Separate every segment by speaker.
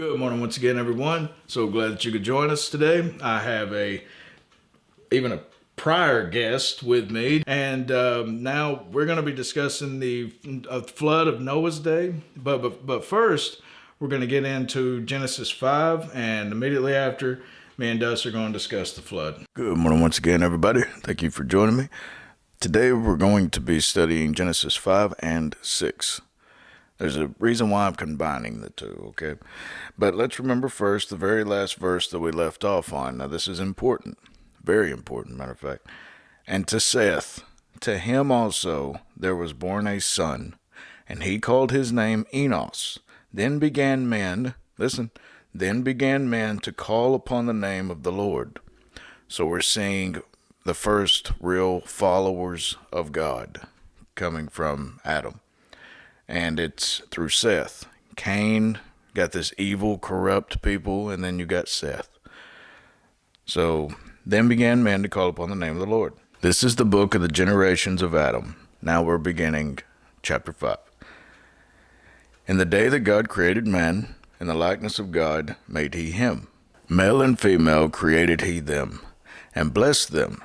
Speaker 1: Good morning once again, everyone. So glad that you could join us today. I have even a prior guest with me, and now we're going to be discussing the flood of Noah's day. But first, we're going to get into Genesis 5, and immediately after, me and Dustin are going to discuss the flood. Good morning once again, everybody. Thank you for joining me. Today, we're going to be studying Genesis 5 and 6. There's a reason why I'm combining the two, okay? But let's remember first the very last verse that we left off on. Now, this is important, very important, matter of fact. And to Seth, to him also there was born a son, and he called his name Enos. Then began men to call upon the name of the Lord. So we're seeing the first real followers of God coming from Adam. And it's through Seth. Cain got this evil, corrupt people, and then you got Seth. So, then began men to call upon the name of the Lord. This is the book of the generations of Adam. Now we're beginning chapter 5. In the day that God created man, in the likeness of God made he him. Male and female created he them, and blessed them,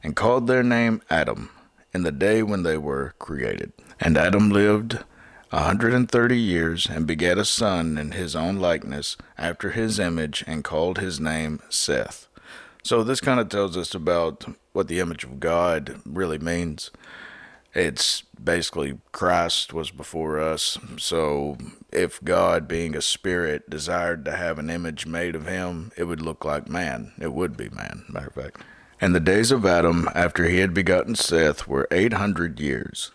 Speaker 1: and called their name Adam, in the day when they were created. And Adam lived 130 years, and begat a son in his own likeness, after his image, and called his name Seth. So this kind of tells us about what the image of God really means. It's basically Christ was before us. So if God, being a spirit, desired to have an image made of him, it would look like man. It would be man, matter of fact. And the days of Adam, after he had begotten Seth, were 800 years.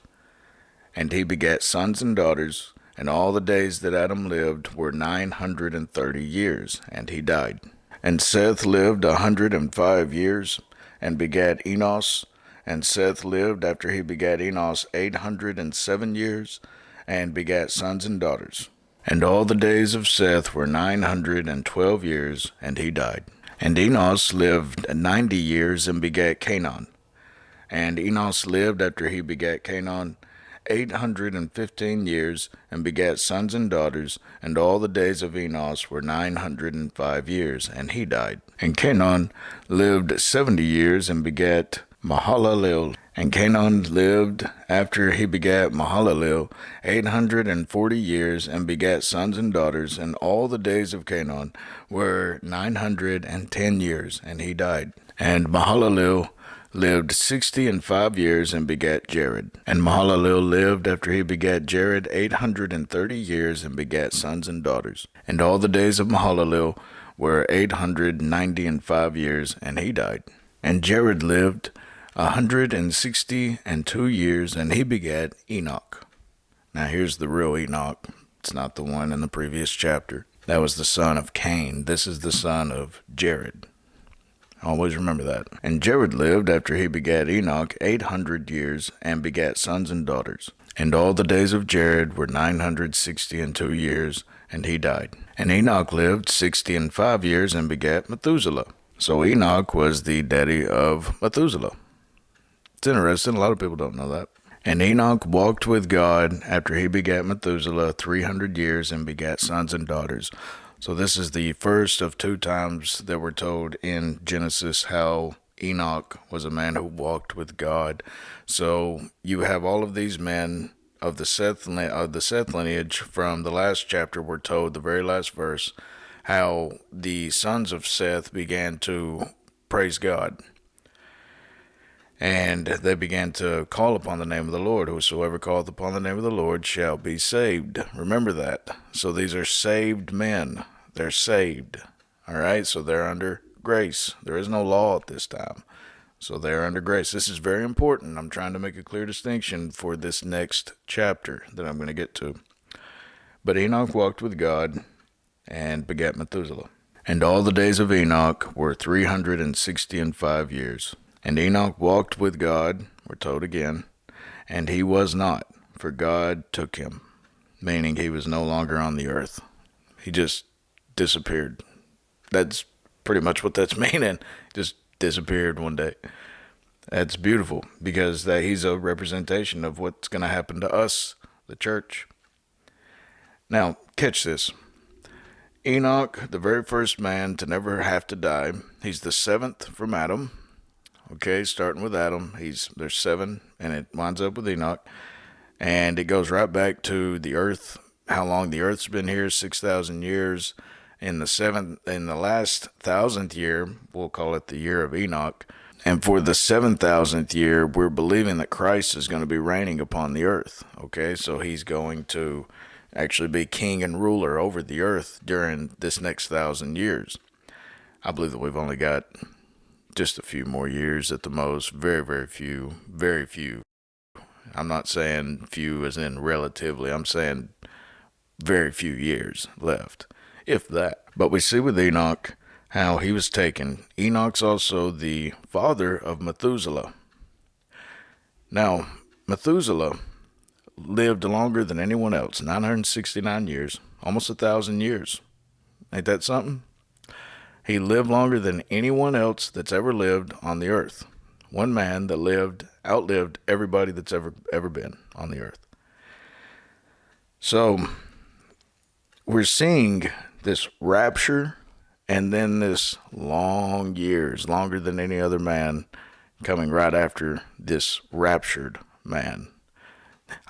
Speaker 1: And he begat sons and daughters, and all the days that Adam lived were 930 years, and he died. And Seth lived 105 years, and begat Enos. And Seth lived after he begat Enos 807 years, and begat sons and daughters. And all the days of Seth were 912 years, and he died. And Enos lived 90 years, and begat Canaan. And Enos lived after he begat Canaan 815 years, and begat sons and daughters, and all the days of Enos were 905 years, and he died. And Canaan lived 70 years, and begat Mahalalel. And Canaan lived after he begat Mahalalel 840 years, and begat sons and daughters, and all the days of Canaan were 910 years, and he died. And Mahalalel lived 65 years, and begat Jared. And Mahalalel lived after he begat Jared 830 years, and begat sons and daughters. And all the days of Mahalalel were 895 years, and he died. And Jared lived 162 years, and he begat Enoch. Now here's the real Enoch. It's not the one in the previous chapter. That was the son of Cain. This is the son of Jared. Always remember that. And Jared lived after he begat Enoch 800 years, and begat sons and daughters. And all the days of Jared were 962 years, and he died. And Enoch lived 65 years, and begat Methuselah. So Enoch was the daddy of Methuselah. It's interesting, a lot of people don't know that. And Enoch walked with God after he begat Methuselah 300 years, and begat sons and daughters. So this is the first of two times that we're told in Genesis how Enoch was a man who walked with God. So you have all of these men of the Seth lineage from the last chapter. We're told, the very last verse, how the sons of Seth began to praise God. And they began to call upon the name of the Lord. Whosoever calleth upon the name of the Lord shall be saved. Remember that. So these are saved men. They're saved. All right? So they're under grace. There is no law at this time. So they're under grace. This is very important. I'm trying to make a clear distinction for this next chapter that I'm going to get to. But Enoch walked with God and begat Methuselah. And all the days of Enoch were 365 years. And Enoch walked with God, we're told again, and he was not, for God took him, meaning he was no longer on the earth. He just disappeared. That's pretty much what that's meaning. Just disappeared one day. That's beautiful, because he's a representation of what's going to happen to us, the church. Now, catch this. Enoch, the very first man to never have to die. He's the seventh from Adam. Okay, starting with Adam, there's seven, and it winds up with Enoch, and it goes right back to the earth. How long the earth's been here? 6,000 years. In the last 1,000th year, we'll call it the year of Enoch. And for the 7,000th year, we're believing that Christ is going to be reigning upon the earth. Okay, so he's going to actually be king and ruler over the earth during this next 1,000 years. I believe that we've only got just a few more years at the most. Very, very few. Very few. I'm not saying few as in relatively. I'm saying very few years left, if that. But we see with Enoch how he was taken. Enoch's also the father of Methuselah. Now, Methuselah lived longer than anyone else, 969 years, almost 1,000 years. Ain't that something? He lived longer than anyone else that's ever lived on the earth. One man that outlived everybody that's ever been on the earth. So, we're seeing this rapture and then this long years, longer than any other man, coming right after this raptured man.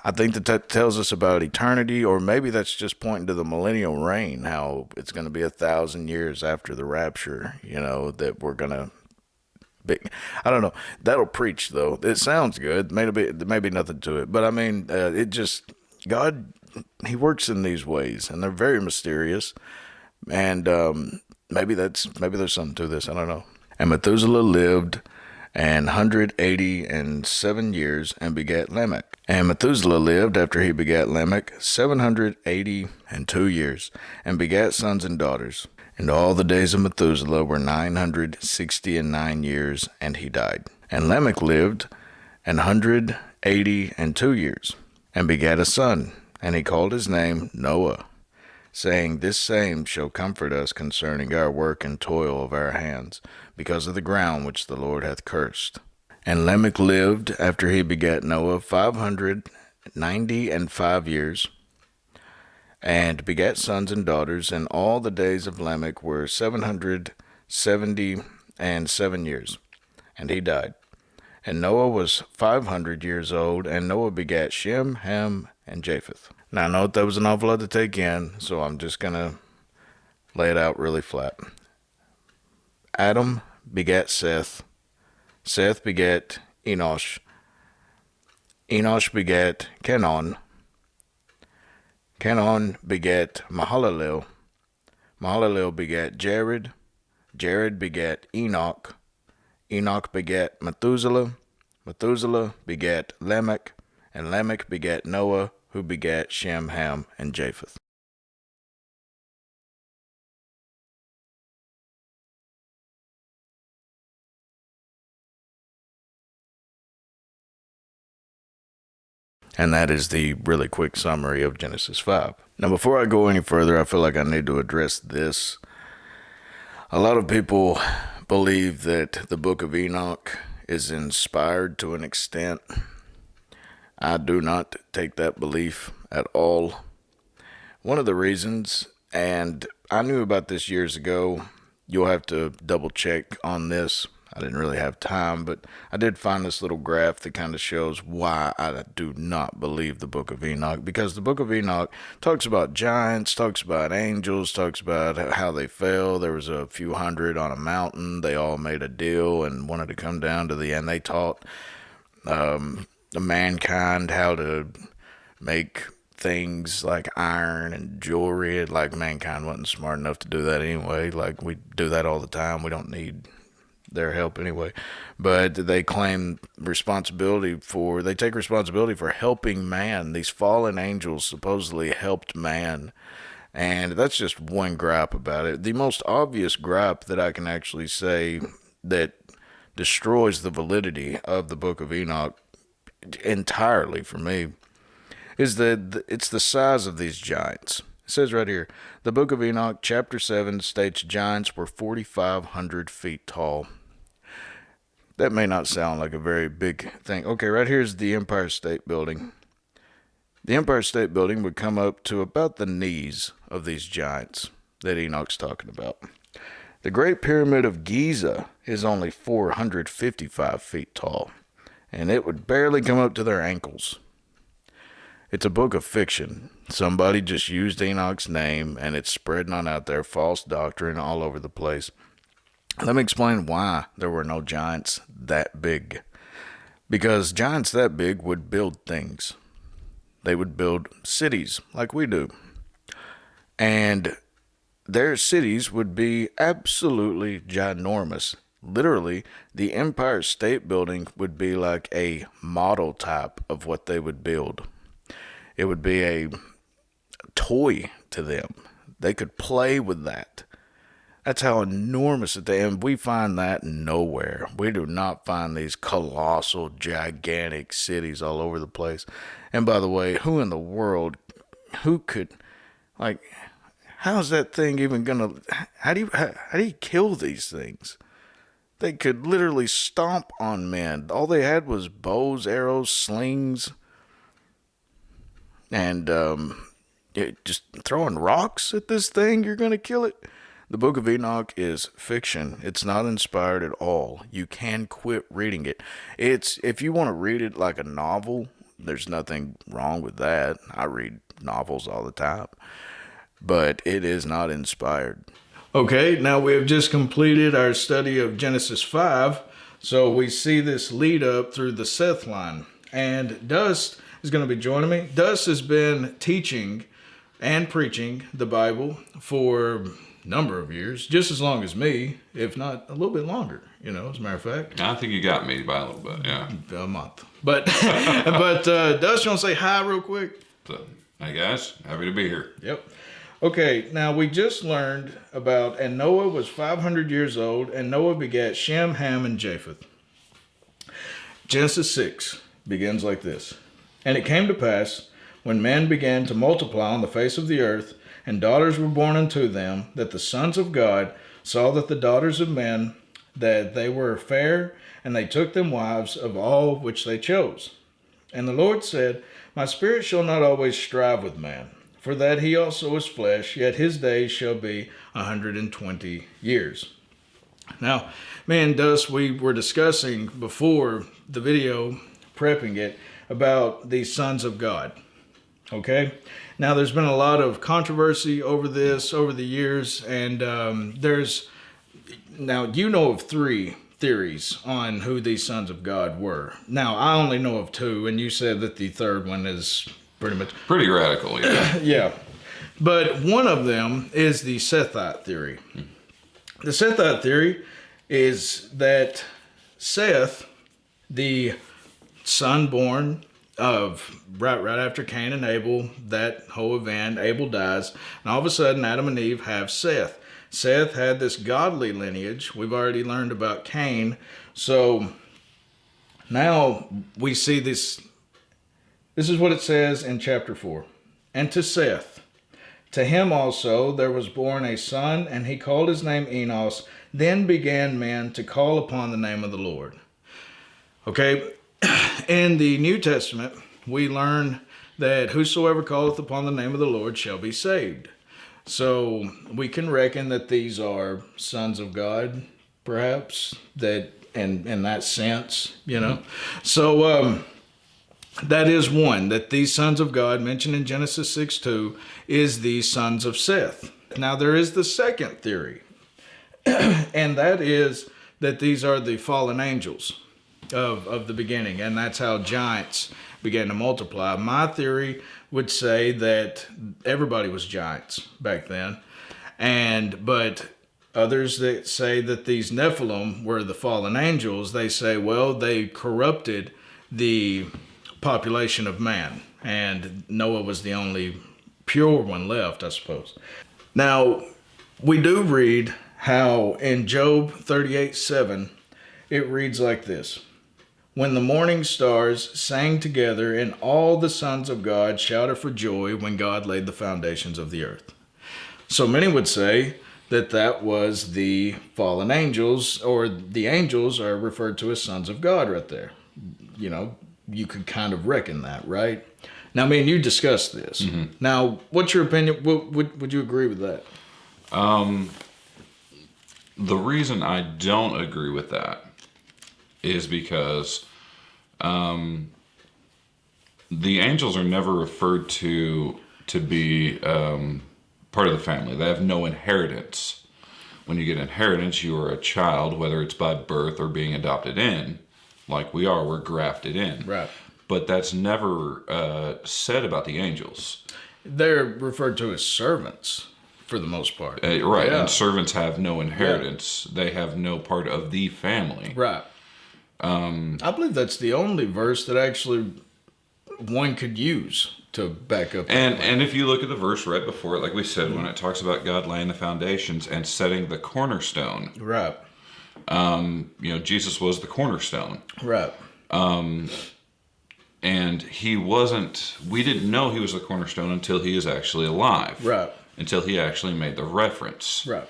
Speaker 1: I think that tells us about eternity, or maybe that's just pointing to the millennial reign, how it's going to be 1,000 years after the rapture, that we're going to be. I don't know. That'll preach, though. It sounds good. Maybe nothing to it. But, I mean, God, he works in these ways, and they're very mysterious. And maybe there's something to this. I don't know. And Methuselah lived 187 years and begat Lamech. And Methuselah lived after he begat Lamech 782 years and begat sons and daughters. And all the days of Methuselah were 969 years, and he died. And Lamech lived 182 years and begat a son, and he called his name Noah, saying, This same shall comfort us concerning our work and toil of our hands, because of the ground which the Lord hath cursed. And Lamech lived after he begat Noah 595 years, and begat sons and daughters, and all the days of Lamech were 777 years, and he died. And Noah was 500 years old, and Noah begat Shem, Ham, and Japheth. Now, I know that was an awful lot to take in, so I'm just going to lay it out really flat. Adam begat Seth. Seth begat Enosh. Enosh begat Kenan. Kenan begat Mahalalel. Mahalalel begat Jared. Jared begat Enoch. Enoch begat Methuselah. Methuselah begat Lamech. And Lamech begat Noah, who begat Shem, Ham, and Japheth. And that is the really quick summary of Genesis 5. Now, before I go any further, I feel like I need to address this. A lot of people believe that the book of Enoch is inspired to an extent. I do not take that belief at all. One of the reasons, and I knew about this years ago, you'll have to double check on this. I didn't really have time, but I did find this little graph that kind of shows why I do not believe the book of Enoch. Because the book of Enoch talks about giants, talks about angels, talks about how they fell. There was a few hundred on a mountain. They all made a deal and wanted to come down to the end. They taught mankind how to make things like iron and jewelry. Like, mankind wasn't smart enough to do that anyway. Like, we do that all the time. We don't need their help anyway. But they claim they take responsibility for helping man. These fallen angels supposedly helped man. And that's just one gripe about it. The most obvious gripe that I can actually say that destroys the validity of the book of Enoch entirely for me is that it's the size of these giants. It says right here, the book of Enoch, chapter 7, states giants were 4,500 feet tall. That may not sound like a very big thing. Okay, right here's the Empire State Building. The Empire State Building would come up to about the knees of these giants. that Enoch's talking about. The Great Pyramid of Giza is only 455 feet tall, and it would barely come up to their ankles. It's a book of fiction. Somebody just used Enoch's name, and it's spreading on out there, false doctrine all over the place. Let me explain why there were no giants that big. Because giants that big would build things. They would build cities like we do. And their cities would be absolutely ginormous. Literally, the Empire State Building would be like a model type of what they would build. It would be a toy to them. They could play with that. That's how enormous it is. And we find that nowhere. We do not find these colossal, gigantic cities all over the place. And by the way, who in the world, who could, like, how's that thing even gonna, how do you kill these things? They could literally stomp on men. All they had was bows, arrows, slings, and just throwing rocks at this thing, you're gonna kill it. The Book of Enoch is fiction. It's not inspired at all. You can quit reading it. If you want to read it like a novel, there's nothing wrong with that. I read novels all the time. But it is not inspired. Okay, now we have just completed our study of Genesis 5. So we see this lead up through the Seth line. And Dust is going to be joining me. Dust has been teaching and preaching the Bible for number of years, just as long as me, if not a little bit longer, as a matter of fact.
Speaker 2: I think you got me by a little bit, yeah.
Speaker 1: A month. But Dust, you want to say hi real quick?
Speaker 2: So, hey guys, happy to be here.
Speaker 1: Yep. Okay, now we just learned about, and Noah was 500 years old, and Noah begat Shem, Ham, and Japheth. Genesis 6 begins like this. And it came to pass, when men began to multiply on the face of the earth, and daughters were born unto them, that the sons of God saw that the daughters of men, that they were fair, and they took them wives of all which they chose. And the Lord said, My spirit shall not always strive with man, for that he also is flesh, yet his days shall be 120 years. Now, me and Dust, we were discussing before the video, prepping it, about these sons of God. Okay? Now, there's been a lot of controversy over this over the years, and now you know of 3 theories on who these sons of God were. Now, I only know of 2, and you said that the third one is pretty
Speaker 2: radical, yeah.
Speaker 1: Yeah. But one of them is the Sethite theory. The Sethite theory is that Seth, the son born of right after Cain and Abel, that whole event, Abel dies, and all of a sudden Adam and Eve have Seth. Seth had this godly lineage. We've already learned about Cain. So now we see this. This is what it says in chapter 4. And to Seth, to him also there was born a son, and he called his name Enos. Then began men to call upon the name of the Lord. Okay, in the New Testament, we learn that whosoever calleth upon the name of the Lord shall be saved. So we can reckon that these are sons of God, perhaps, that in that sense, So that is one, that these sons of God mentioned in Genesis 6:2 is the sons of Seth. Now there is the second theory, and that is that these are the fallen angels of the beginning, and that's how giants began to multiply. My theory would say that everybody was giants back then, but others that say that these Nephilim were the fallen angels, they say, well, they corrupted the population of man, and Noah was the only pure one left, I suppose. Now, we do read how in Job 38:7, it reads like this. When the morning stars sang together, and all the sons of God shouted for joy when God laid the foundations of the earth. So many would say that that was the fallen angels, or the angels are referred to as sons of God right there. You could kind of reckon that, right? Now, me and you discussed this. Mm-hmm. Now, what's your opinion? Would you agree with that?
Speaker 2: The reason I don't agree with that is because the angels are never referred to be part of the family. They have no inheritance. When you get inheritance, you are a child, whether it's by birth or being adopted in, like we are. We're grafted in.
Speaker 1: Right.
Speaker 2: But that's never said about the angels.
Speaker 1: They're referred to as servants for the most part.
Speaker 2: Right.
Speaker 1: Yeah.
Speaker 2: And servants have no inheritance. Yeah. They have no part of the family.
Speaker 1: Right. I believe that's the only verse that actually one could use to back up.
Speaker 2: And if you look at the verse right before it, like we said, when it talks about God laying the foundations and setting the cornerstone.
Speaker 1: Right.
Speaker 2: Jesus was the cornerstone.
Speaker 1: Right.
Speaker 2: And we didn't know he was the cornerstone until he is actually alive.
Speaker 1: Right.
Speaker 2: Until he actually made the reference.
Speaker 1: Right.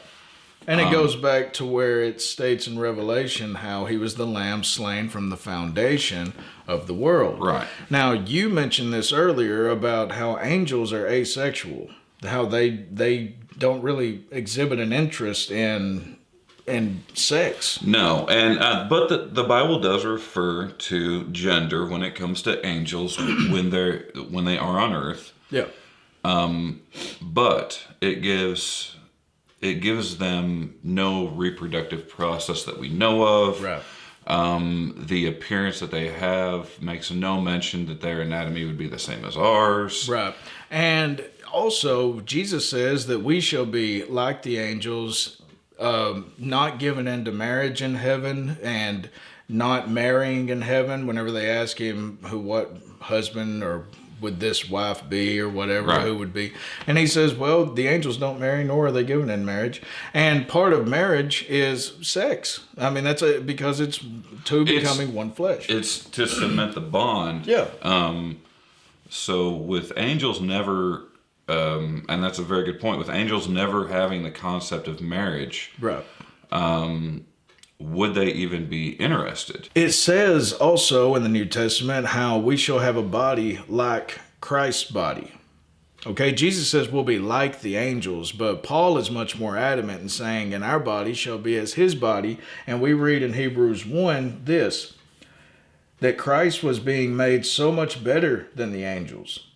Speaker 1: And it goes back to where it states in Revelation how he was the lamb slain from the foundation of the world.
Speaker 2: Right.
Speaker 1: Now, you mentioned this earlier about how angels are asexual, how they don't really exhibit an interest in sex.
Speaker 2: No, but the Bible does refer to gender when it comes to angels when they are on earth.
Speaker 1: Yeah.
Speaker 2: But it gives them no reproductive process that we know of.
Speaker 1: Right.
Speaker 2: The appearance that they have makes no mention that their anatomy would be the same as ours.
Speaker 1: Right. And also, Jesus says that we shall be like the angels, not given into marriage in heaven and not marrying in heaven. Whenever they ask him what husband or would this wife be or whatever, right, who would be. And he says, well, the angels don't marry, nor are they given in marriage. And part of marriage is sex. I mean, because it's two becoming one flesh.
Speaker 2: It's to cement the bond.
Speaker 1: Yeah.
Speaker 2: So with angels never, and that's a very good point, with angels never having the concept of marriage.
Speaker 1: Right.
Speaker 2: Would they even be interested?
Speaker 1: It says also in the New Testament how we shall have a body like Christ's body. Okay, Jesus says we'll be like the angels, but Paul is much more adamant in saying, and our body shall be as his body. And we read in Hebrews 1 this, that Christ was being made so much better than the angels.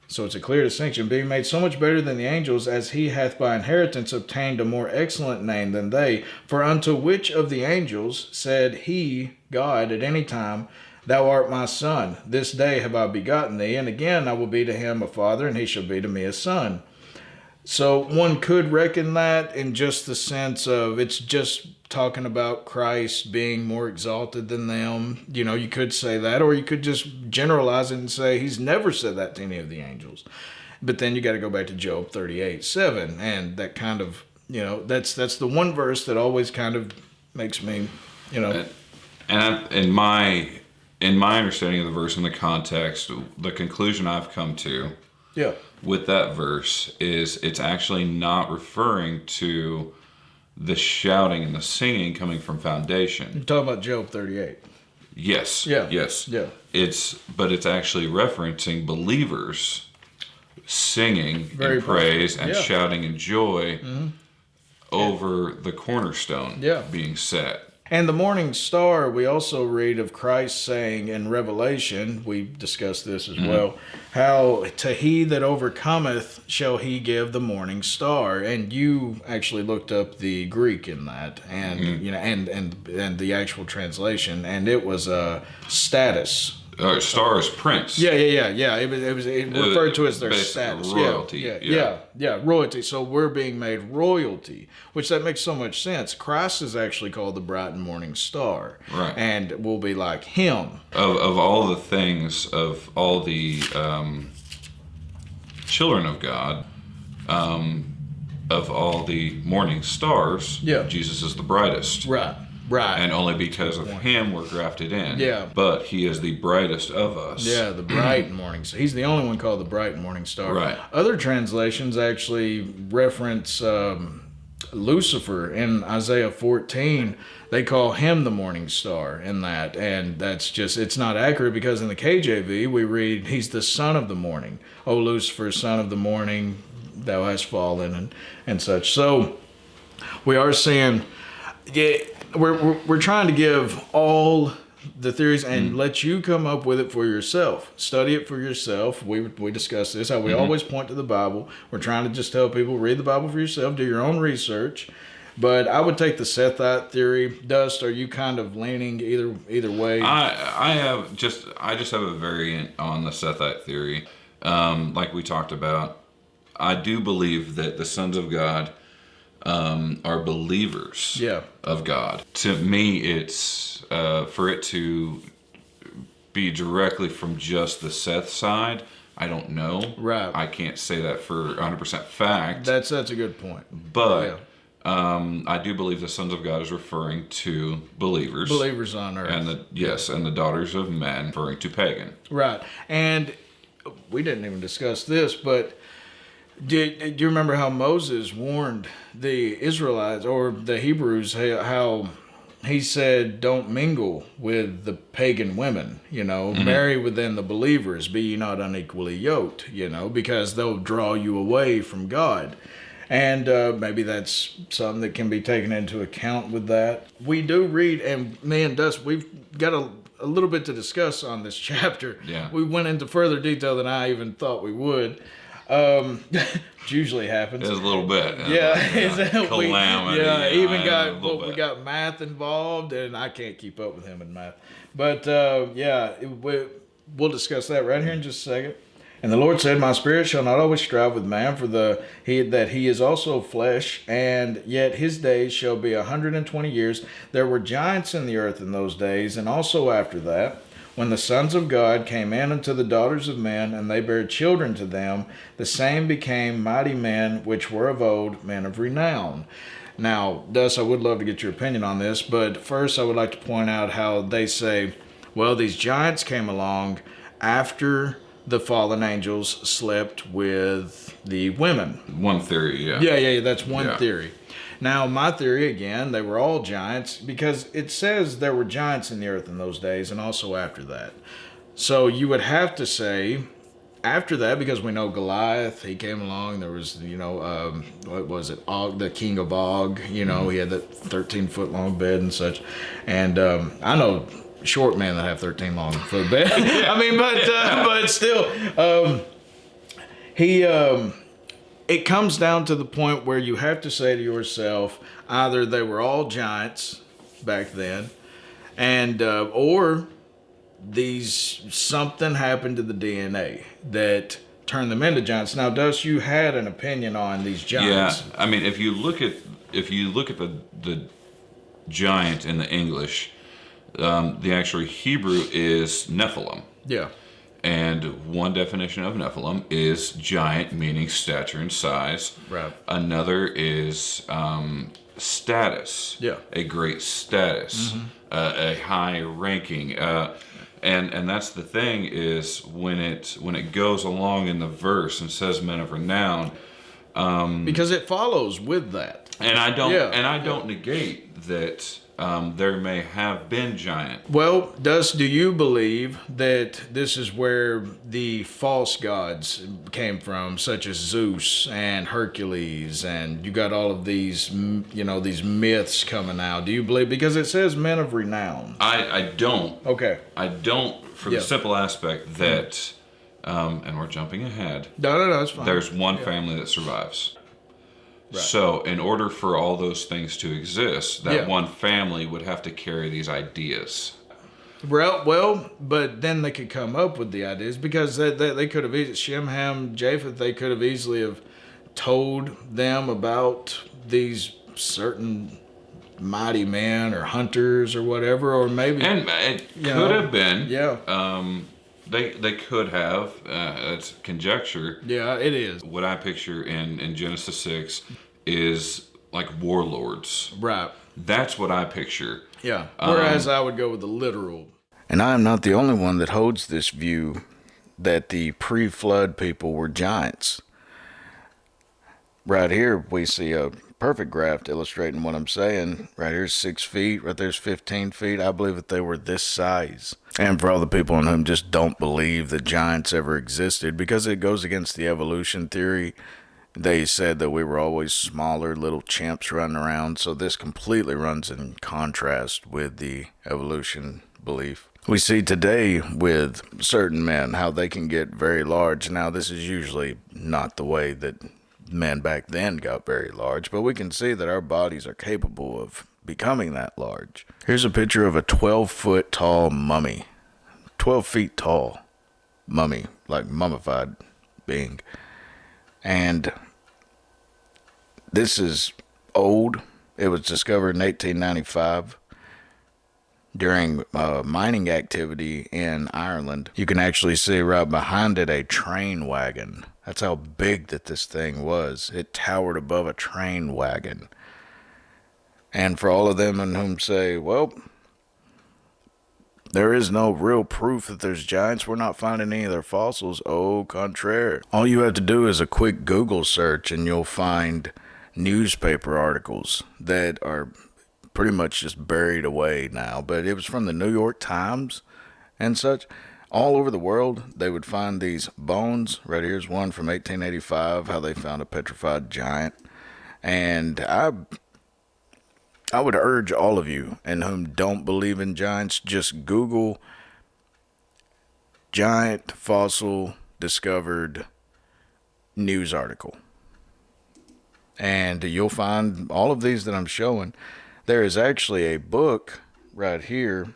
Speaker 1: So it's a clear distinction, being made so much better than the angels, as he hath by inheritance obtained a more excellent name than they. For unto which of the angels said he, God, at any time, Thou art my son, this day have I begotten thee, and again I will be to him a father, and he shall be to me a son. So one could reckon that in just the sense of it's just talking about Christ being more exalted than them. You could say that, or you could just generalize it and say he's never said that to any of the angels. But then you got to go back to Job 38:7, and that kind of, that's the one verse that always kind of makes me,
Speaker 2: And in my understanding of the verse in the context, the conclusion I've come to, with that verse is it's actually not referring to the shouting and the singing coming from foundation.
Speaker 1: You're talking about Job 38.
Speaker 2: Yes.
Speaker 1: Yeah.
Speaker 2: Yes.
Speaker 1: Yeah.
Speaker 2: But it's actually referencing believers singing
Speaker 1: Very
Speaker 2: in praise and
Speaker 1: yeah.
Speaker 2: shouting in joy over the cornerstone being set.
Speaker 1: And the morning star, we also read of Christ saying in Revelation, we discussed this as well, how to he that overcometh shall he give the morning star. And you actually looked up the Greek in that, and and the actual translation, and it was a status.
Speaker 2: Star is prince.
Speaker 1: Yeah. It was referred to as their status.
Speaker 2: Royalty.
Speaker 1: Yeah, royalty. So we're being made royalty, which that makes so much sense. Christ is actually called the bright and morning star.
Speaker 2: Right.
Speaker 1: And we'll be like him.
Speaker 2: Of all the things, of all the children of God, of all the morning stars, Jesus is the brightest.
Speaker 1: Right.
Speaker 2: And only because of him we're grafted in.
Speaker 1: Yeah.
Speaker 2: But he is the brightest of us.
Speaker 1: Yeah, the bright morning star. He's the only one called the bright morning star.
Speaker 2: Right.
Speaker 1: Other translations actually reference Lucifer in Isaiah 14. They call him the morning star in that. And that's just, it's not accurate because in the KJV we read, he's the son of the morning. O Lucifer, son of the morning, thou hast fallen and such. So we are saying, yeah, we're trying to give all the theories and let you come up with it for yourself. Study it for yourself. We discuss this, how we always point to the Bible. We're trying to just tell people, read the Bible for yourself, do your own research. But I would take the Sethite theory. Dust, are you kind of leaning either way?
Speaker 2: I just have a variant on the Sethite theory. Like we talked about, I do believe that the sons of God are believers of God. To me, it's for it to be directly from just the Seth side. I don't know.
Speaker 1: Right.
Speaker 2: I can't say that for 100% fact.
Speaker 1: That's a good point.
Speaker 2: But I do believe the sons of God is referring to believers.
Speaker 1: Believers on earth.
Speaker 2: And the daughters of men referring to pagan.
Speaker 1: Right. And we didn't even discuss this, but do you remember how Moses warned the Israelites or the Hebrews how he said, don't mingle with the pagan women, marry within the believers, be ye not unequally yoked, because they'll draw you away from God. And maybe that's something that can be taken into account with that. We do read, and me and Dust, we've got a little bit to discuss on this chapter.
Speaker 2: Yeah.
Speaker 1: We went into further detail than I even thought we would. Which usually happens.
Speaker 2: It's a little bit.
Speaker 1: Calamity. We got math involved, and I can't keep up with him in math. But we'll discuss that right here in just a second. And the Lord said, my spirit shall not always strive with man, for that he is also flesh, and yet his days shall be 120 years. There were giants in the earth in those days, and also after that, when the sons of God came in unto the daughters of men, and they bare children to them, the same became mighty men, which were of old, men of renown. Now, Dust, I would love to get your opinion on this, but first I would like to point out how they say, well, these giants came along after the fallen angels slept with the women.
Speaker 2: One theory, yeah.
Speaker 1: Yeah, that's one theory. Now, my theory, again, they were all giants, because it says there were giants in the earth in those days, and also after that. So you would have to say, after that, because we know Goliath, he came along, there was, what was it, Og, the king of Og, he had that 13-foot long bed and such. And I know short men that have 13 long foot bed. I mean, but still, it comes down to the point where you have to say to yourself, either they were all giants back then, and or something happened to the DNA that turned them into giants. Now, Dust, you had an opinion on these giants.
Speaker 2: Yeah, I mean, if you look at the giant in the English, the actual Hebrew is Nephilim.
Speaker 1: Yeah.
Speaker 2: And one definition of Nephilim is giant, meaning stature and size.
Speaker 1: Right.
Speaker 2: Another is status.
Speaker 1: Yeah.
Speaker 2: A great status. A high ranking. And that's the thing, is when it goes along in the verse and says men of renown.
Speaker 1: Because it follows with that.
Speaker 2: And I don't negate that. There may have been giants.
Speaker 1: Well, Dust, do you believe that this is where the false gods came from, such as Zeus and Hercules, and you got all of these, these myths coming out? Do you believe, because it says men of renown?
Speaker 2: I don't.
Speaker 1: Okay.
Speaker 2: I don't, for the simple aspect that, and we're jumping ahead.
Speaker 1: No, it's fine.
Speaker 2: There's one family that survives. Right. So in order for all those things to exist, that one family would have to carry these ideas.
Speaker 1: Well, but then they could come up with the ideas, because they could have, Shem, Ham, Japheth, they could have easily have told them about these certain mighty men or hunters or whatever, or maybe.
Speaker 2: And it could have been.
Speaker 1: Yeah.
Speaker 2: They could have. It's conjecture.
Speaker 1: Yeah, it is.
Speaker 2: What I picture in Genesis 6 is like warlords.
Speaker 1: Right.
Speaker 2: That's what I picture.
Speaker 1: Yeah. Whereas I would go with the literal.
Speaker 3: And I am not the only one that holds this view that the pre-flood people were giants. Right here, we see a perfect graph illustrating what I'm saying. Right here's 6 feet. Right there's 15 feet. I believe that they were this size. And for all the people in whom just don't believe that giants ever existed, because it goes against the evolution theory, They said that we were always smaller little chimps running around, so this completely runs in contrast with the evolution belief. We see today with certain men how they can get very large. Now, this is usually not the way that men back then got very large, but we can see that our bodies are capable of becoming that large. Here's a picture of a 12-foot tall mummy. 12 feet tall mummy, like mummified being. And this is old. It was discovered in 1895 during mining activity in Ireland. You can actually see right behind it a train wagon. That's how big that this thing was. It towered above a train wagon. And for all of them in whom say, well, there is no real proof that there's giants, we're not finding any of their fossils. Au contraire. All you have to do is a quick Google search and you'll find newspaper articles that are pretty much just buried away now. But it was from the New York Times and such. All over the world, they would find these bones. Right here's one from 1885, how they found a petrified giant. And I would urge all of you and whom don't believe in giants, just Google giant fossil discovered news article. And you'll find all of these that I'm showing. There is actually a book right here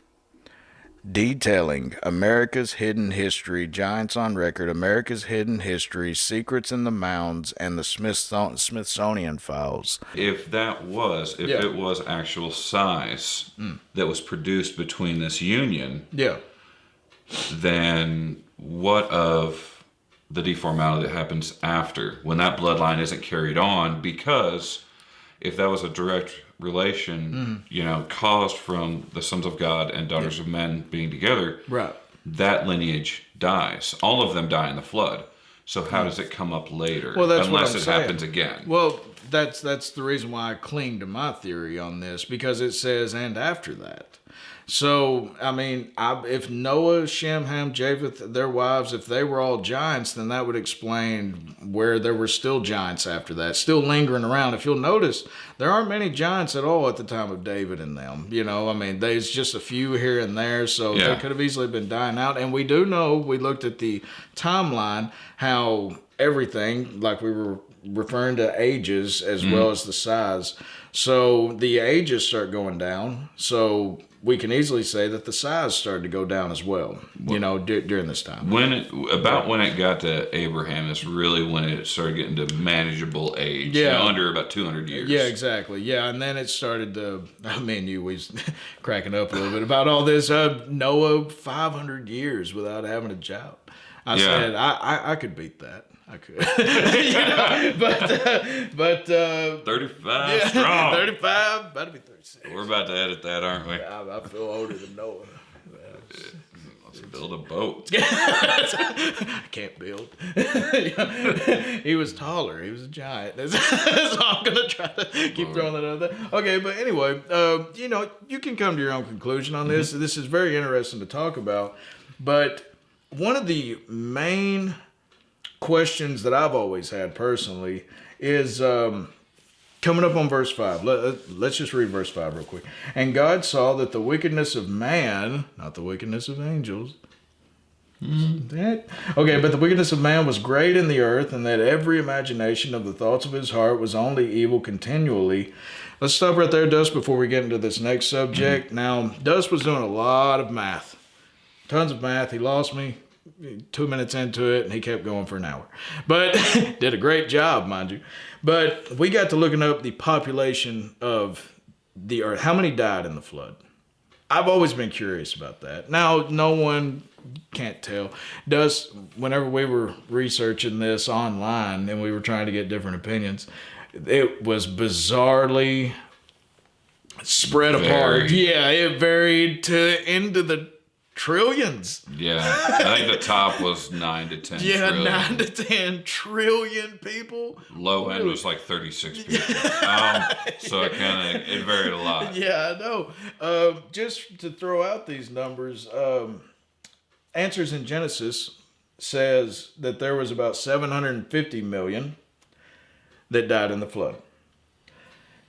Speaker 3: detailing America's hidden history, giants on record, America's hidden history, secrets in the mounds, and the Smithsonian files.
Speaker 2: If it was actual size that was produced between this union, then what of the deformality that happens after when that bloodline isn't carried on? Because if that was a direct relation, caused from the sons of God and daughters of men being together,
Speaker 3: right,
Speaker 2: that lineage dies. All of them die in the flood. So how does it come up later?
Speaker 3: Well, that's
Speaker 2: unless
Speaker 3: what
Speaker 2: it
Speaker 3: saying.
Speaker 2: Happens again.
Speaker 3: Well, that's the reason why I cling to my theory on this, because it says and after that. So, I mean, if Noah, Shem, Ham, Japheth, their wives, if they were all giants, then that would explain where there were still giants after that, still lingering around. If you'll notice, there aren't many giants at all at the time of David and them. There's just a few here and there, so they could have easily been dying out. And we do know, we looked at the timeline, how everything, like we were referring to ages as well as the size. So the ages start going down. So we can easily say that the size started to go down as well, during this time.
Speaker 2: When it got to Abraham is really when it started getting to manageable age. Under about 200 years.
Speaker 3: Yeah, exactly. Yeah, and then it started to, we was cracking up a little bit about all this. Noah, 500 years without having a child. I said, I could beat that. I could. But
Speaker 2: 35 strong.
Speaker 3: 35, about to be 36.
Speaker 2: We're about to edit that, aren't we?
Speaker 3: I feel older than Noah.
Speaker 2: Let's build a boat.
Speaker 3: I can't build. He was taller. He was a giant. So I'm going to try to keep throwing that out there. Okay, but anyway, you can come to your own conclusion on this. This is very interesting to talk about. But one of the main questions that I've always had personally is coming up on verse 5. Let's just read verse 5 real quick. And God saw that the wickedness of man, not the wickedness of angels, okay, but the wickedness of man was great in the earth, and that every imagination of the thoughts of his heart was only evil continually. Let's stop right there, Dust, before we get into this next subject. Now, Dust was doing a lot of math. Tons of math. He lost me 2 minutes into it, and he kept going for an hour. But did a great job, mind you. But we got to looking up the population of the earth. How many died in the flood? I've always been curious about that. Now, no one can't tell. Whenever we were researching this online and we were trying to get different opinions, it was bizarrely spread apart. Yeah, it varied into the trillions.
Speaker 2: Yeah, I think the top was 9 to 10 trillion.
Speaker 3: 9 to 10 trillion people.
Speaker 2: Low end was like 36 people. So it varied a lot.
Speaker 3: Yeah, I know. Just to throw out these numbers, Answers in Genesis says that there was about 750 million. that died in the flood.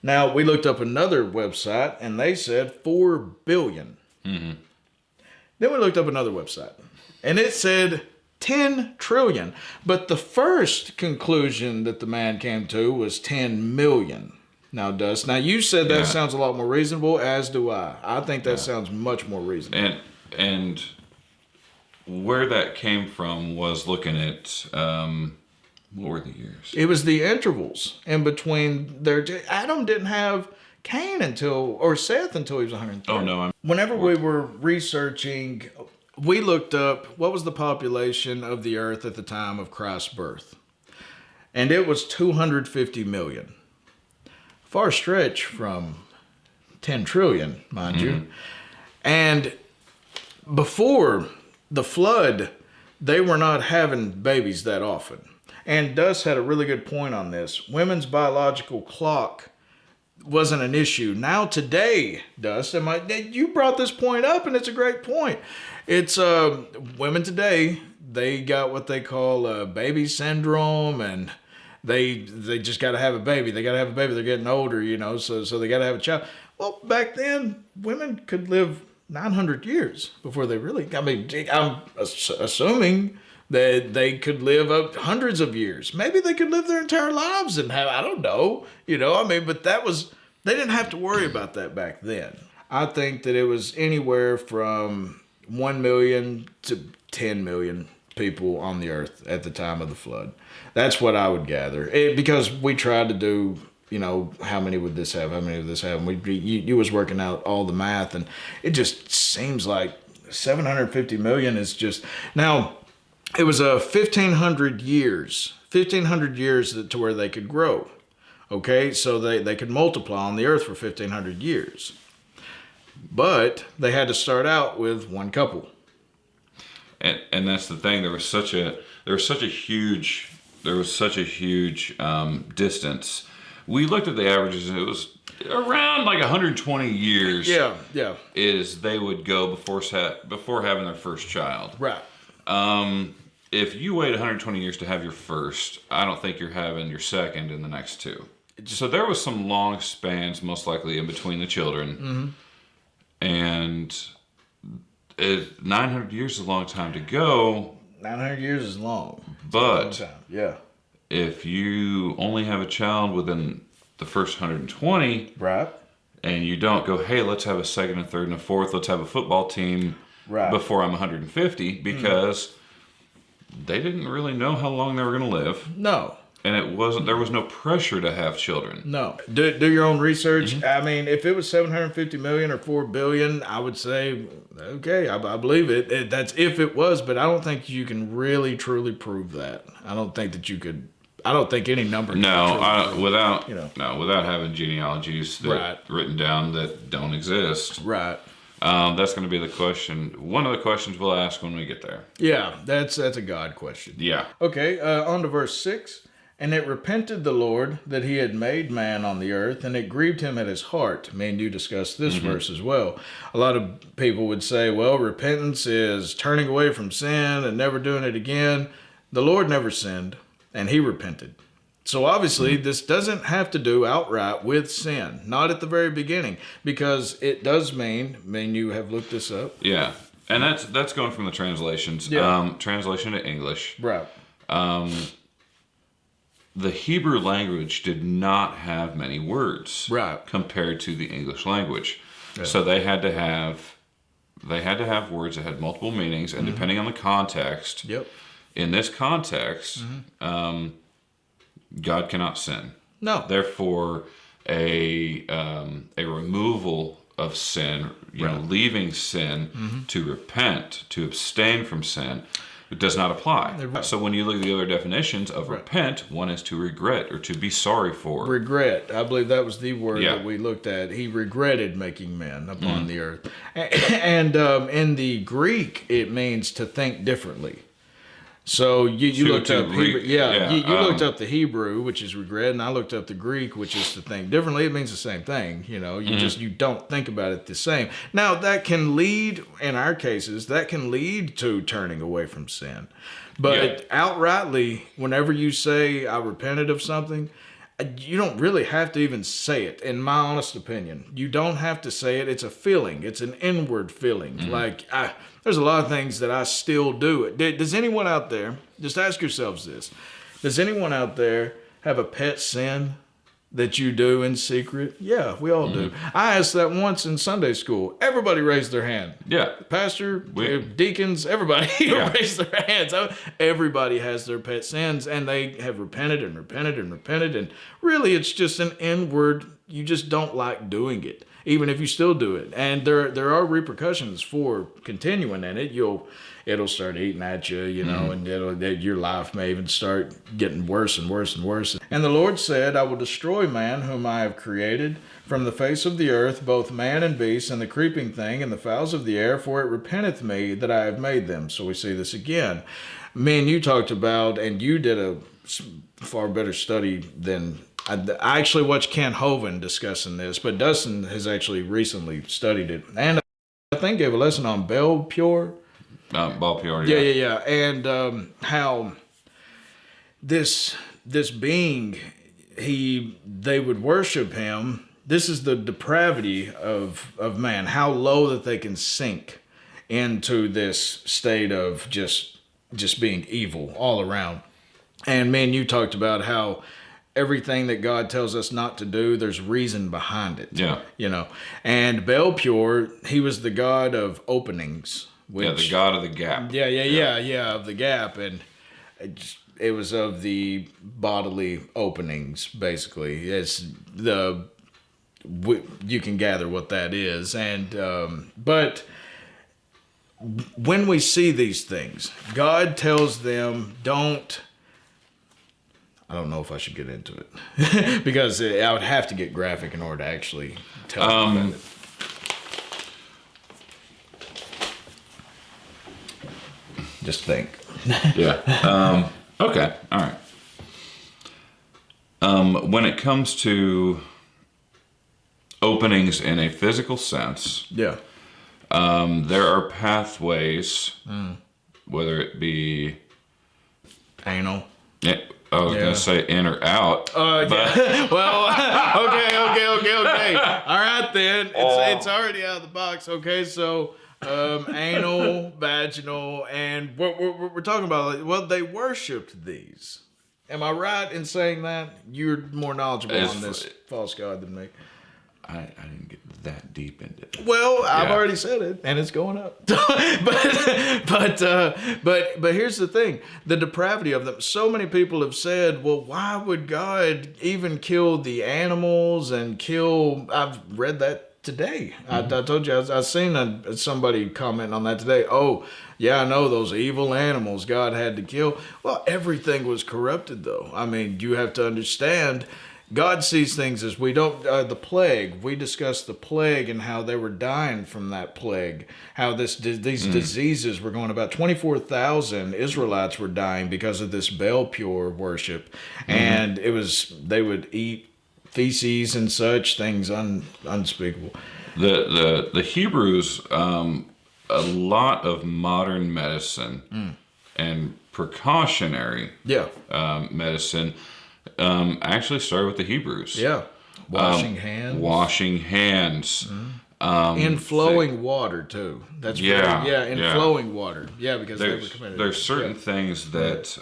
Speaker 3: Now, we looked up another website, and they said 4 billion.
Speaker 2: Mm-hmm.
Speaker 3: Then we looked up another website, and it said 10 trillion. But the first conclusion that the man came to was 10 million. Now, Dust, you said that sounds a lot more reasonable, as do I. I think that sounds much more reasonable.
Speaker 2: And where that came from was looking at, what were the years?
Speaker 3: It was the intervals in between their... Adam didn't have Cain or Seth until he was 130.
Speaker 2: Oh, no.
Speaker 3: Whenever we were researching, we looked up what was the population of the earth at the time of Christ's birth. And it was 250 million. Far stretch from 10 trillion, mind you. And before the flood, they were not having babies that often. And Dust had a really good point on this. Women's biological clock wasn't an issue. Now today, Dust, you brought this point up, and it's a great point. It's women today, they got what they call baby syndrome, and they just got to have a baby. They got to have a baby. They're getting older, so they got to have a child. Well, back then, women could live 900 years before they really... I'm assuming that they could live up hundreds of years. Maybe they could live their entire lives and have... I don't know. But that was... They didn't have to worry about that back then. I think that it was anywhere from 1 million to 10 million people on the earth at the time of the flood. That's what I would gather. Because we tried to do... how many would this have? How many would this have? And you was working out all the math, and it just seems like 750 million is just... Now, it was 1,500 years to where they could grow. Okay, so they could multiply on the earth for 1,500 years. But they had to start out with one couple.
Speaker 2: And that's the thing. There was such a huge distance. We looked at the averages, and it was around like 120 years.
Speaker 3: Yeah.
Speaker 2: Is they would go before having their first child.
Speaker 3: Right.
Speaker 2: If you wait 120 years to have your first, I don't think you're having your second in the next two. So there was some long spans, most likely, in between the children. Mm-hmm. And 900 years is a long time to go.
Speaker 3: 900 years is long.
Speaker 2: But
Speaker 3: a long time. Yeah.
Speaker 2: If you only have a child within the first 120,
Speaker 3: right,
Speaker 2: and you don't go, hey, let's have a second, a third, and a fourth, let's have a football team before I'm 150, because they didn't really know how long they were going to live.
Speaker 3: No.
Speaker 2: And there was no pressure to have children.
Speaker 3: No. Do your own research. Mm-hmm. If it was 750 million or 4 billion, I would say, okay, I believe it. That's if it was, but I don't think you can really, truly prove that. I don't think that you could. I don't think any number.
Speaker 2: Without having genealogies written down that don't exist.
Speaker 3: Right.
Speaker 2: That's going to be the question. One of the questions we'll ask when we get there.
Speaker 3: Yeah, that's a God question.
Speaker 2: Yeah.
Speaker 3: Okay. On to verse 6. And it repented the Lord that he had made man on the earth, and it grieved him at his heart. Me and you discussed this verse as well. A lot of people would say, well, repentance is turning away from sin and never doing it again. The Lord never sinned, and he repented. So obviously, this doesn't have to do outright with sin, not at the very beginning, because it does mean you have looked this up.
Speaker 2: Yeah, and that's going from the translations. Yeah. Translation to English.
Speaker 3: Right.
Speaker 2: The Hebrew language did not have many words compared to the English language. Yeah. So they had to have words that had multiple meanings, and depending on the context, in this context, God cannot sin.
Speaker 3: No.
Speaker 2: Therefore, a removal of sin, leaving sin, to repent, to abstain from sin, it does not apply. So when you look at the other definitions of repent, one is to regret or to be sorry for.
Speaker 3: Regret. I believe that was the word that we looked at. He regretted making men upon the earth. And in the Greek, it means to think differently. So you looked up Hebrew, you looked up the Hebrew, which is regret, and I looked up the Greek, which is to think differently. It means the same thing, you don't think about it the same. Now that can lead, in our cases, to turning away from sin. But outrightly, whenever you say I repented of something, you don't really have to even say it, in my honest opinion. You don't have to say it. It's a feeling. It's an inward feeling. There's a lot of things that I still do. Does anyone out there, just ask yourselves this, does anyone out there have a pet sin that you do in secret? Yeah, we all do. I asked that once in Sunday school. Everybody raised their hand.
Speaker 2: Yeah.
Speaker 3: Pastor, deacons, everybody raised their hands. Everybody has their pet sins, and they have repented and repented and repented. And really, it's just an inward, you just don't like doing it, even if you still do it. And there are repercussions for continuing in it. It'll start eating at you, and your life may even start getting worse and worse and worse. And the Lord said, I will destroy man whom I have created from the face of the earth, both man and beast, and the creeping thing, and the fowls of the air, for it repenteth me that I have made them. So we see this again. Me and you talked about, and you did a far better study than I actually watched Ken Hovind discussing this, but Dustin has actually recently studied it. And I think gave a lesson on Bel Pure.
Speaker 2: Ball pure,
Speaker 3: yeah. And how this being, they would worship him. This is the depravity of man, how low that they can sink into this state of just being evil all around. And man, you talked about how everything that God tells us not to do, there's reason behind it.
Speaker 2: Yeah.
Speaker 3: And Bel Pure, he was the god of openings.
Speaker 2: The god of the gap.
Speaker 3: Yeah, of the gap. And it was of the bodily openings, basically. It's you can gather what that is. And but when we see these things, God tells them, I don't know if I should get into it because I would have to get graphic in order to actually tell them about it. Just think.
Speaker 2: Yeah. Okay. All right. When it comes to openings in a physical sense,
Speaker 3: there
Speaker 2: are pathways, whether it be
Speaker 3: anal.
Speaker 2: Yeah, I was gonna say in or out.
Speaker 3: Well, okay. All right then. It's already out of the box. Okay, so. Anal, vaginal, and what we're talking about, well, they worshipped these. Am I right in saying that? You're more knowledgeable on this false god than me.
Speaker 2: I didn't get that deep into it.
Speaker 3: Well, I've already said it, and it's going up. but here's the thing: the depravity of them. So many people have said, "Well, why would God even kill the animals and kill?" I've read that today. I told you, I seen somebody comment on that today. Oh, yeah, I know those evil animals God had to kill. Well, everything was corrupted, though. I mean, you have to understand, God sees things as we don't. The plague, we discussed the plague and how they were dying from that plague. How these diseases were going. About 24,000 Israelites were dying because of this Bel Pure worship, and they would eat feces and such things, unspeakable.
Speaker 2: The Hebrews, a lot of modern medicine and precautionary medicine actually started with the Hebrews.
Speaker 3: Yeah, washing
Speaker 2: hands.
Speaker 3: In flowing water too. That's flowing water. Yeah, because they were committed.
Speaker 2: There's certain things that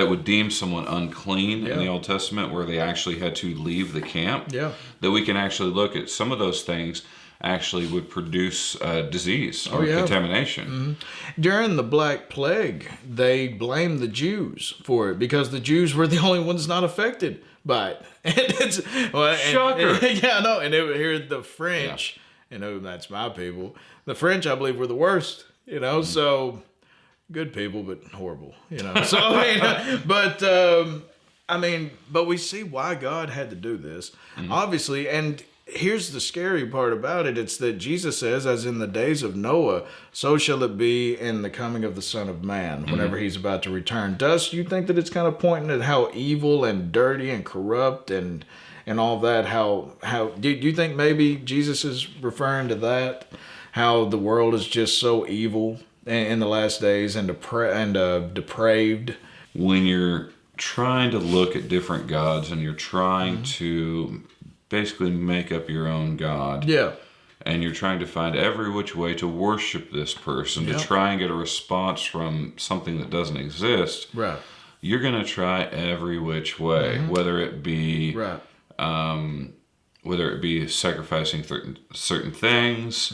Speaker 2: would deem someone unclean in the Old Testament, where they actually had to leave the camp.
Speaker 3: Yeah.
Speaker 2: That we can actually look at some of those things actually would produce disease or contamination.
Speaker 3: Mm-hmm. During the Black Plague, they blamed the Jews for it because the Jews were the only ones not affected by it.
Speaker 2: Shocker.
Speaker 3: And here the French, that's my people. The French, I believe, were the worst. So. Good people, but horrible, So but we see why God had to do this, obviously. And here's the scary part about it: it's that Jesus says, "As in the days of Noah, so shall it be in the coming of the Son of Man, whenever He's about to return." Dust, you think that it's kind of pointing at how evil and dirty and corrupt and all that? How do you think maybe Jesus is referring to that? How the world is just so evil in the last days and depraved.
Speaker 2: When you're trying to look at different gods and you're trying to basically make up your own god.
Speaker 3: Yeah.
Speaker 2: And you're trying to find every which way to worship this person, to try and get a response from something that doesn't exist.
Speaker 3: Right.
Speaker 2: You're going to try every which way, whether it be sacrificing certain things,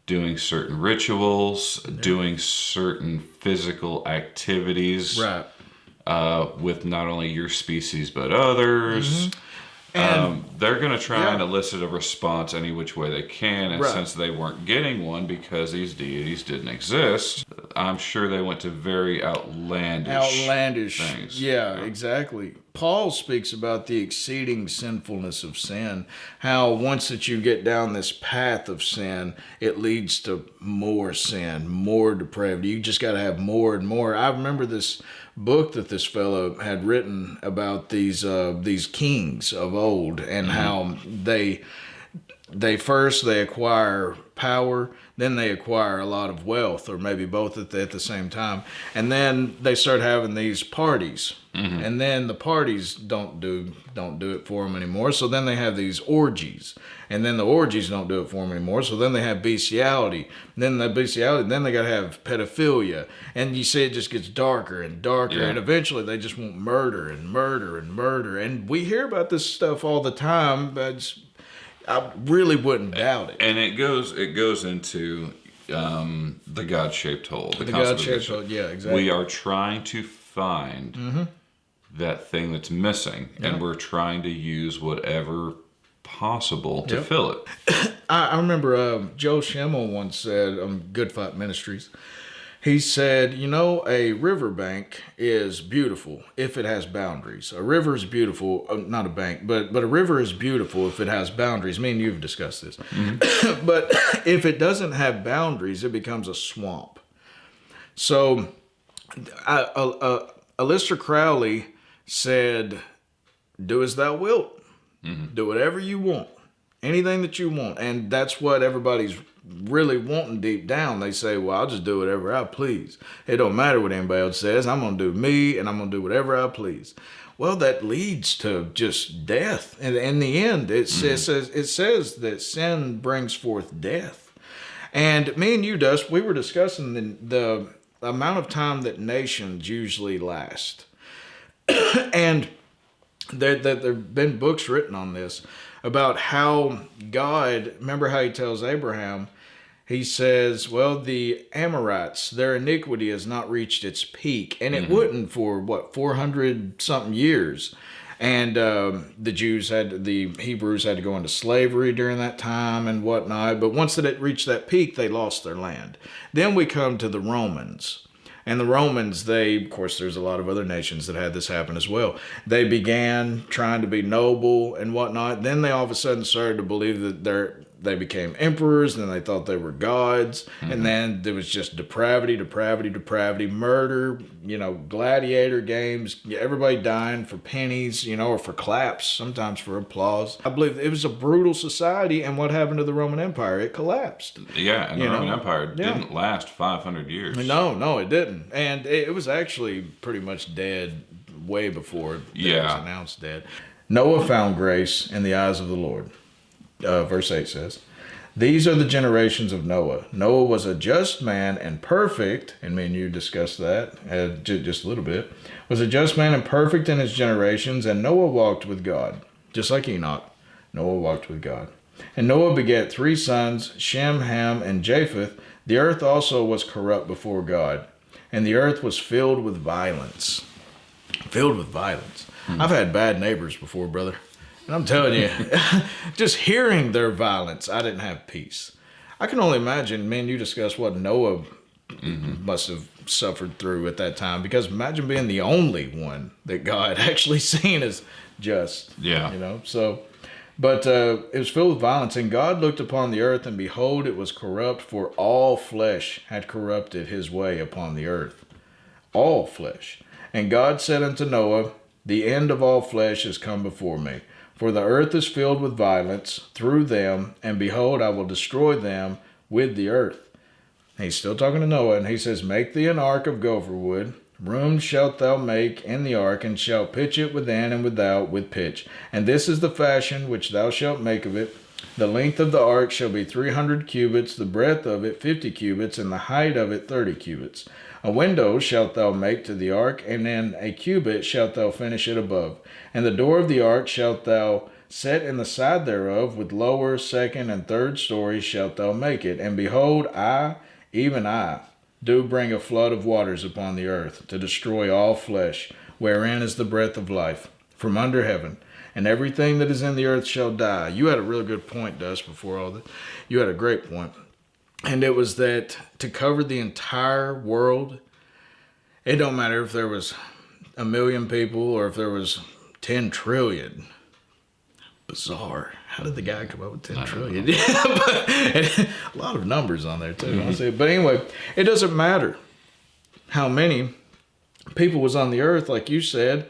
Speaker 2: doing certain rituals, doing certain physical activities, with not only your species but others. And they're going to try and elicit a response any which way they can. And since they weren't getting one because these deities didn't exist, I'm sure they went to very outlandish things.
Speaker 3: Yeah, exactly. Paul speaks about the exceeding sinfulness of sin, how once that you get down this path of sin, it leads to more sin, more depravity. You just got to have more and more. I remember this book that this fellow had written about these kings of old and how they first acquire power, then they acquire a lot of wealth, or maybe both at the same time, and then they start having these parties, and then the parties don't do it for them anymore. So then they have these orgies, and then the orgies don't do it for them anymore. So then they have bestiality, then the bestiality, then they got to have pedophilia, and you see it just gets darker and darker, and eventually they just want murder and murder and murder, and we hear about this stuff all the time, but I really wouldn't doubt it.
Speaker 2: And it goes into the God-shaped hole.
Speaker 3: The God-shaped hole, yeah, exactly.
Speaker 2: We are trying to find that thing that's missing, and we're trying to use whatever possible to fill it.
Speaker 3: I remember Joe Schimmel once said on Good Fight Ministries, he said, a riverbank is beautiful if it has boundaries. A river is beautiful, not a bank, but a river is beautiful if it has boundaries. Me and you have discussed this. But if it doesn't have boundaries, it becomes a swamp. So Aleister Crowley said, do as thou wilt. Do whatever you want. Anything that you want. And that's what everybody's really wanting deep down. They say, well, I'll just do whatever I please. It don't matter what anybody else says. I'm going to do me, and I'm going to do whatever I please. Well, that leads to just death. And in the end, it says that sin brings forth death. And me and you, Dust, we were discussing the amount of time that nations usually last. And there have been books written on this about how God, remember how he tells Abraham, he says, well, the Amorites, their iniquity has not reached its peak. And it wouldn't for, 400-something years. And the Hebrews had to go into slavery during that time and whatnot. But once it reached that peak, they lost their land. Then we come to the Romans. And the Romans, of course, there's a lot of other nations that had this happen as well. They began trying to be noble and whatnot. Then they all of a sudden started to believe that they became emperors, and they thought they were gods. And then there was just depravity, murder, gladiator games, everybody dying for pennies, or for claps, sometimes for applause. I believe it was a brutal society, and what happened to the Roman Empire? It collapsed.
Speaker 2: Yeah, and the Roman Empire didn't last 500 years.
Speaker 3: No, it didn't. And it was actually pretty much dead way before it was announced dead. Noah found grace in the eyes of the Lord. Verse 8 says, these are the generations of Noah. Noah was a just man and perfect, and me and you discussed that just a little bit, was a just man and perfect in his generations, and Noah walked with God. Just like Enoch, Noah walked with God. And Noah begat 3 sons, Shem, Ham, and Japheth. The earth also was corrupt before God, and the earth was filled with violence. Filled with violence. I've had bad neighbors before, brother. And I'm telling you, just hearing their violence, I didn't have peace. I can only imagine, man, you discussed what Noah must have suffered through at that time. Because imagine being the only one that God actually seen as just.
Speaker 2: Yeah.
Speaker 3: But it was filled with violence. And God looked upon the earth, and behold, it was corrupt, for all flesh had corrupted his way upon the earth. All flesh. And God said unto Noah, the end of all flesh is come before me. For the earth is filled with violence through them, and behold, I will destroy them with the earth. And he's still talking to Noah, and he says, make thee an ark of gopher wood. Rooms shalt thou make in the ark, and shalt pitch it within and without with pitch. And this is the fashion which thou shalt make of it. The length of the ark shall be 300 cubits, the breadth of it 50 cubits, and the height of it 30 cubits. A window shalt thou make to the ark, and in a cubit shalt thou finish it above. And the door of the ark shalt thou set in the side thereof, with lower, second, and third stories shalt thou make it. And behold, I, even I, do bring a flood of waters upon the earth, to destroy all flesh, wherein is the breath of life, from under heaven. And everything that is in the earth shall die. You had a really good point, Dust, before all this. You had a great point. And it was that to cover the entire world, it don't matter if there was 1 million people or if there was 10 trillion. Bizarre. How did the guy come up with 10 trillion? Yeah, but a lot of numbers on there too. Mm-hmm. But anyway, it doesn't matter how many people was on the earth, like you said,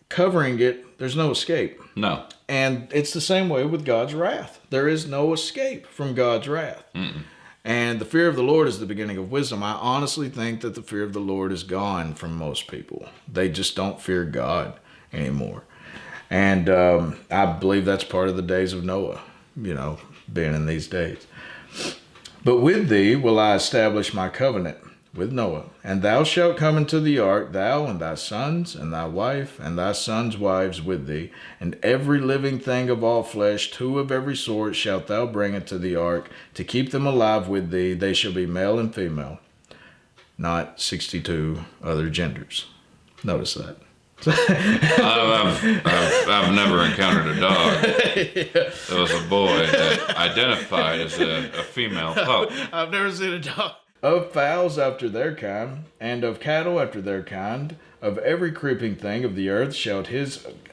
Speaker 3: covering it, there's no escape.
Speaker 2: No.
Speaker 3: And it's the same way with God's wrath. There is no escape from God's wrath. Mm-mm. And the fear of the Lord is the beginning of wisdom. I honestly think that the fear of the Lord is gone from most people. They just don't fear God anymore. And I believe that's part of the days of Noah, being in these days. But with thee will I establish my covenant with Noah. And thou shalt come into the ark, thou and thy sons, and thy wife, and thy sons' wives with thee. And every living thing of all flesh, 2 of every sort, shalt thou bring into the ark, to keep them alive with thee. They shall be male and female, not 62 other genders. Notice that.
Speaker 2: I've never encountered a dog. There was a boy that identified as a female pup.
Speaker 3: I've never seen a dog. Of fowls after their kind, and of cattle after their kind, of every creeping thing of the earth shalt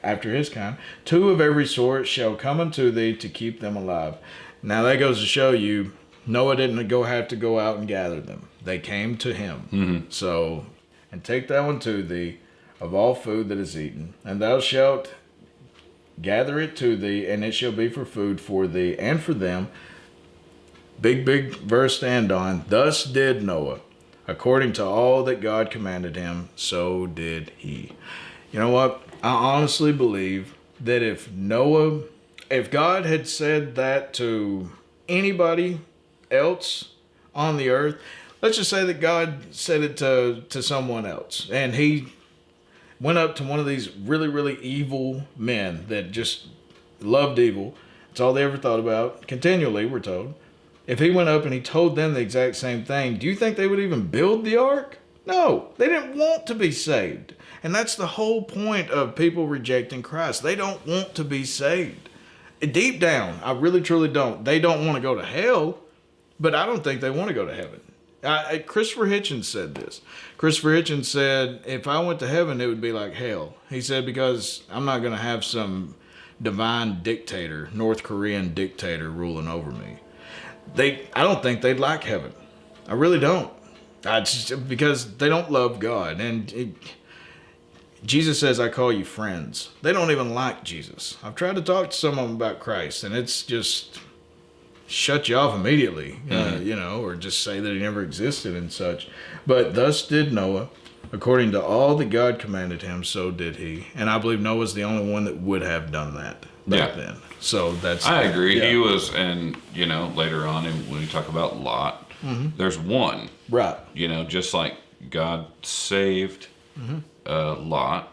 Speaker 3: after his kind, 2 of every sort shall come unto thee, to keep them alive. Now that goes to show you, Noah didn't have to go out and gather them. They came to him. Mm-hmm. So, and take thou unto thee of all food that is eaten, and thou shalt gather it to thee, and it shall be for food for thee and for them. Big verse to end on. Thus did Noah, according to all that God commanded him, so did he. You know what? I honestly believe that if God had said that to anybody else on the earth, let's just say that God said it to someone else, and he went up to one of these really, really evil men that just loved evil. It's all they ever thought about, continually, we're told. If he went up and he told them the exact same thing, do you think they would even build the ark? No, they didn't want to be saved. And that's the whole point of people rejecting Christ. They don't want to be saved. Deep down, I really, truly don't. They don't want to go to hell, but I don't think they want to go to heaven. Christopher Hitchens said this. Christopher Hitchens said, if I went to heaven, it would be like hell. He said, because I'm not going to have some divine dictator, North Korean dictator ruling over me. I don't think they'd like heaven. I really don't. Because they don't love God. And Jesus says, I call you friends. They don't even like Jesus. I've tried to talk to some of them about Christ, and it's just shut you off immediately, or just say that he never existed and such. But thus did Noah, according to all that God commanded him, so did he. And I believe Noah's the only one that would have done that back then. So
Speaker 2: I agree. Yeah. He was, and later on when we talk about Lot, there's one.
Speaker 3: Right.
Speaker 2: Just like God saved Lot,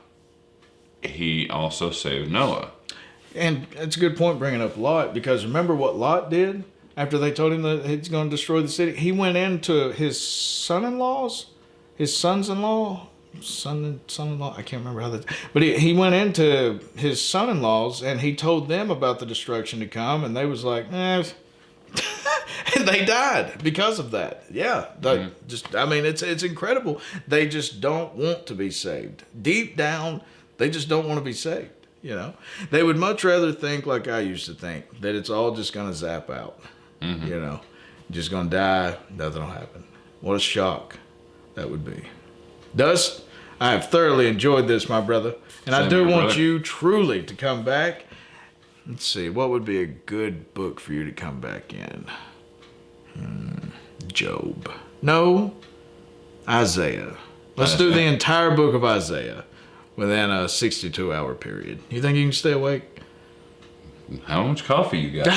Speaker 2: he also saved Noah.
Speaker 3: And it's a good point bringing up Lot, because remember what Lot did after they told him that he's going to destroy the city? He went into his son-in-law, I can't remember how that, but he went into his son-in-laws and he told them about the destruction to come, and they was like, and they died because of that. Yeah. It's incredible. They just don't want to be saved. Deep down, they just don't want to be saved. They would much rather think like I used to think, that it's all just going to zap out. Mm-hmm. Just going to die, nothing will happen. What a shock that would be. Dust, I have thoroughly enjoyed this, my brother. And I do want you truly to come back. Let's see, what would be a good book for you to come back in? Job. No, Isaiah. Let's do the entire book of Isaiah within a 62-hour period. You think you can stay awake?
Speaker 2: How much coffee you got?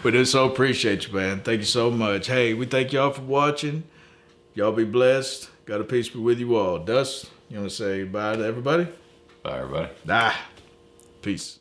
Speaker 3: We do so appreciate you, man. Thank you so much. Hey, we thank y'all for watching. Y'all be blessed. God a peace be with you all. Dust, you want to say bye to everybody?
Speaker 2: Bye, everybody.
Speaker 3: Peace.